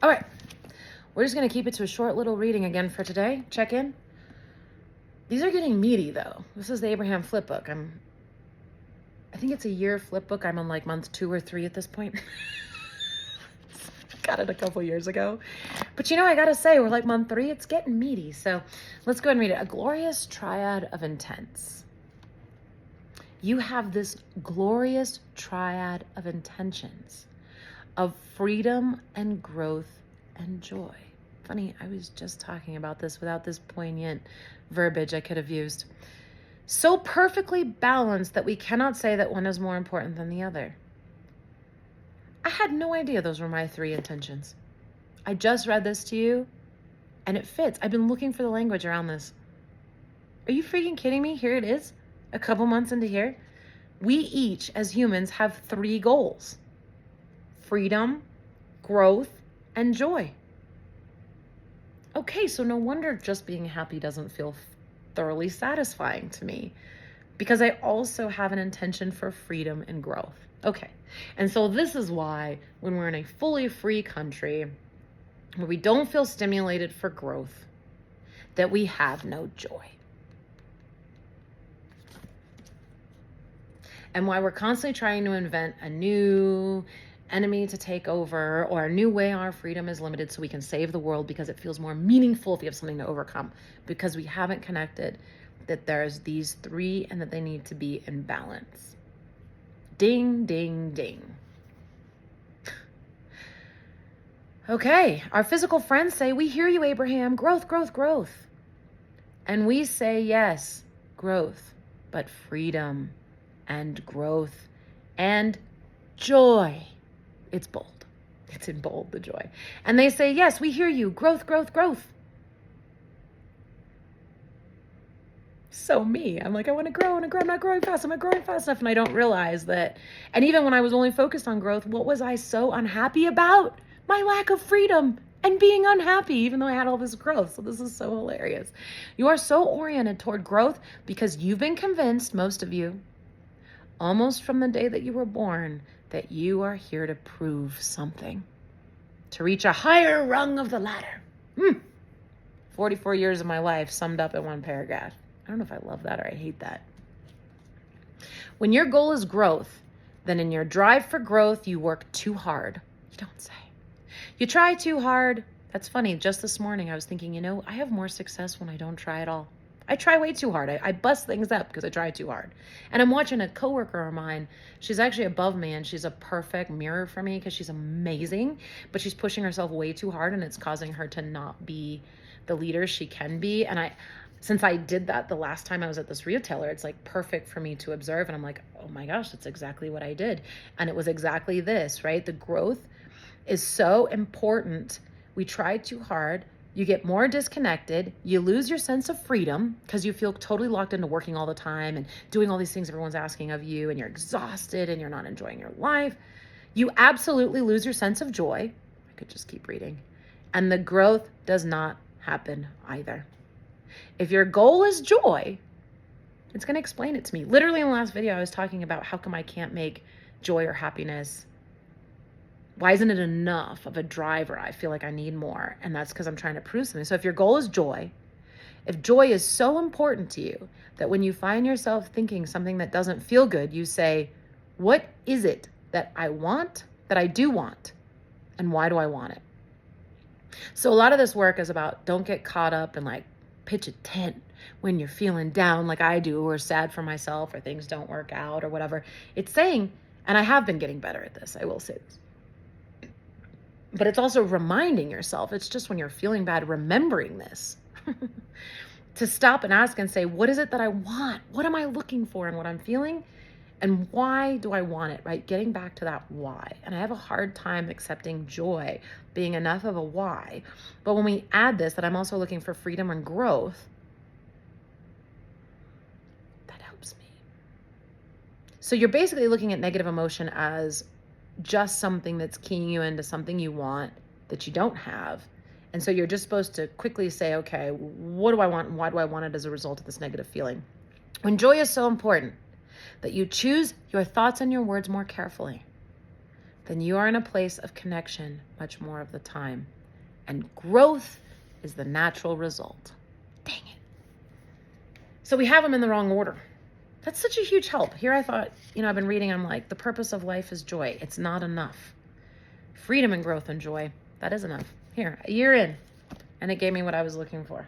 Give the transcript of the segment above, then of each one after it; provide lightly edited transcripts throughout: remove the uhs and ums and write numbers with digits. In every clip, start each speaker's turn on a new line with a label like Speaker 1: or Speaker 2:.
Speaker 1: All right. We're just going to keep it to a short little reading again for today. Check in. These are getting meaty, though. This is the Abraham flip book. I think it's a year flip book. I'm on like month 2 or 3 at this point. Got it a couple years ago. But I got to say, we're like month 3. It's getting meaty. So let's go ahead and read it. A glorious triad of intents. You have this glorious triad of intentions of freedom and growth and joy. Funny, I was just talking about this without this poignant verbiage I could have used. So perfectly balanced that we cannot say that one is more important than the other. I had no idea those were my 3 intentions. I just read this to you, and it fits. I've been looking for the language around this. Are you freaking kidding me? Here it is, a couple months into here. We each, as humans, have 3 goals: freedom, growth, and joy. Okay, so no wonder just being happy doesn't feel thoroughly satisfying to me, because I also have an intention for freedom and growth. Okay, and so this is why when we're in a fully free country where we don't feel stimulated for growth, that we have no joy. And why we're constantly trying to invent a new enemy to take over, or a new way our freedom is limited so we can save the world because it feels more meaningful if you have something to overcome, because we haven't connected that there's these 3 and that they need to be in balance. Ding, ding, ding. Okay, our physical friends say, we hear you, Abraham, growth, growth, growth. And we say, yes, growth, but freedom and growth and joy. It's bold. It's in bold, the joy. And they say, yes, we hear you. Growth, growth, growth. So me, I'm like, I want to grow. I'm not growing fast. I'm not growing fast enough. And I don't realize that. And even when I was only focused on growth, what was I so unhappy about? My lack of freedom and being unhappy, even though I had all this growth. So this is so hilarious. You are so oriented toward growth because you've been convinced, most of you, almost from the day that you were born, that you are here to prove something, to reach a higher rung of the ladder. 44 years of my life summed up in one paragraph. I don't know if I love that or I hate that. When your goal is growth, then in your drive for growth, you work too hard. You don't say. You try too hard. That's funny. Just this morning, I was thinking, I have more success when I don't try at all. I try way too hard. I bust things up because I try too hard. And I'm watching a coworker of mine. She's actually above me, and she's a perfect mirror for me because she's amazing, but she's pushing herself way too hard, and it's causing her to not be the leader she can be. And since I did that the last time I was at this retailer, it's like perfect for me to observe. And I'm like, oh my gosh, that's exactly what I did. And it was exactly this, right? The growth is so important. We try too hard. You get more disconnected. You lose your sense of freedom because you feel totally locked into working all the time and doing all these things everyone's asking of you, and you're exhausted and you're not enjoying your life. You absolutely lose your sense of joy. I could just keep reading. And the growth does not happen either. If your goal is joy, it's going to explain it to me. Literally in the last video, I was talking about how come I can't make joy or happiness. Why isn't it enough of a driver? I feel like I need more. And that's because I'm trying to prove something. So if your goal is joy, if joy is so important to you that when you find yourself thinking something that doesn't feel good, you say, what is it that I want, that I do want? And why do I want it? So a lot of this work is about don't get caught up in like pitch a tent when you're feeling down like I do, or sad for myself, or things don't work out or whatever. It's saying, and I have been getting better at this, I will say this, but it's also reminding yourself, it's just when you're feeling bad, remembering this, to stop and ask and say, what is it that I want? What am I looking for in what I'm feeling? And why do I want it, right? Getting back to that why. And I have a hard time accepting joy being enough of a why. But when we add this, that I'm also looking for freedom and growth, that helps me. So you're basically looking at negative emotion as just something that's keying you into something you want that you don't have. And so you're just supposed to quickly say, okay, what do I want and why do I want it as a result of this negative feeling? When joy is so important that you choose your thoughts and your words more carefully, then you are in a place of connection much more of the time. And growth is the natural result. Dang it. So we have them in the wrong order. That's such a huge help. Here I thought, I've been reading, I'm like, the purpose of life is joy. It's not enough. Freedom and growth and joy, that is enough. Here, a year in, and it gave me what I was looking for.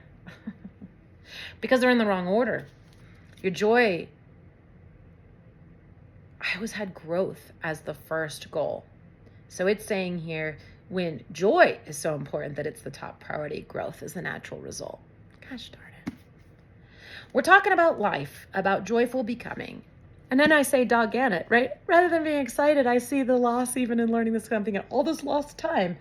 Speaker 1: Because they're in the wrong order. Your joy, I always had growth as the first goal. So it's saying here, when joy is so important that it's the top priority, growth is the natural result. Gosh darn it. We're talking about life, about joyful becoming. And then I say, doggone it, right? Rather than being excited, I see the loss even in learning this. I'm thinking, all this lost time.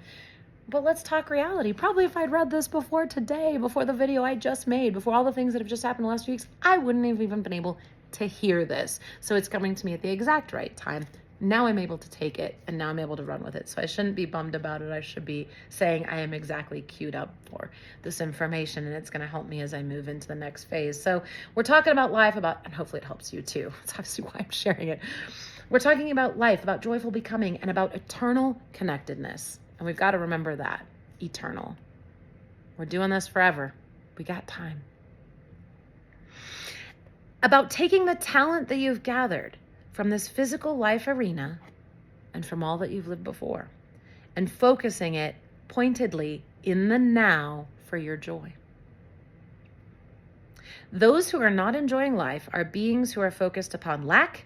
Speaker 1: But let's talk reality. Probably if I'd read this before today, before the video I just made, before all the things that have just happened in the last few weeks, I wouldn't have even been able to hear this. So it's coming to me at the exact right time. Now I'm able to take it, and now I'm able to run with it. So I shouldn't be bummed about it. I should be saying I am exactly queued up for this information, and it's going to help me as I move into the next phase. So we're talking about life, and hopefully it helps you too. That's obviously why I'm sharing it. We're talking about life, about joyful becoming, and about eternal connectedness. And we've got to remember that, eternal. We're doing this forever. We got time. About taking the talent that you've gathered from this physical life arena and from all that you've lived before, and focusing it pointedly in the now for your joy. Those who are not enjoying life are beings who are focused upon lack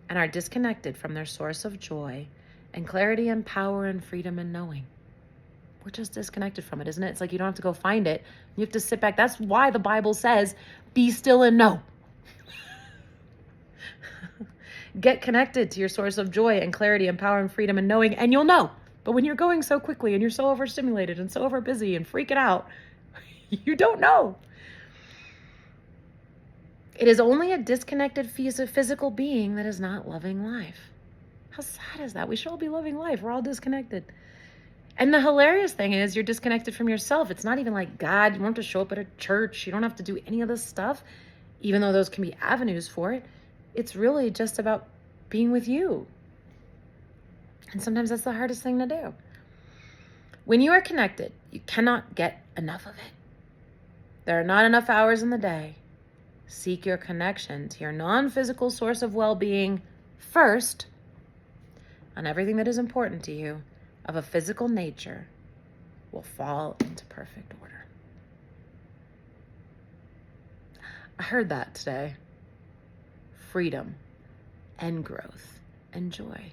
Speaker 1: and are disconnected from their source of joy and clarity and power and freedom and knowing. We're just disconnected from it, isn't it? It's like you don't have to go find it. You have to sit back. That's why the Bible says, be still and know. Get connected to your source of joy and clarity and power and freedom and knowing, and you'll know. But when you're going so quickly and you're so overstimulated and so overbusy and freaking out, you don't know. It is only a disconnected physical being that is not loving life. How sad is that? We should all be loving life. We're all disconnected. And the hilarious thing is you're disconnected from yourself. It's not even like God. You don't have to show up at a church. You don't have to do any of this stuff, even though those can be avenues for it. It's really just about being with you. And sometimes that's the hardest thing to do. When you are connected, you cannot get enough of it. There are not enough hours in the day. Seek your connection to your non-physical source of well-being first, and everything that is important to you of a physical nature will fall into perfect order. I heard that today. Freedom and growth and joy.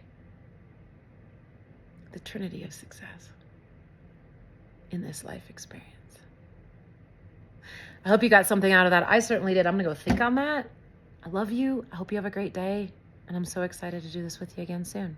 Speaker 1: The trinity of success in this life experience. I hope you got something out of that. I certainly did. I'm going to go think on that. I love you. I hope you have a great day. And I'm so excited to do this with you again soon.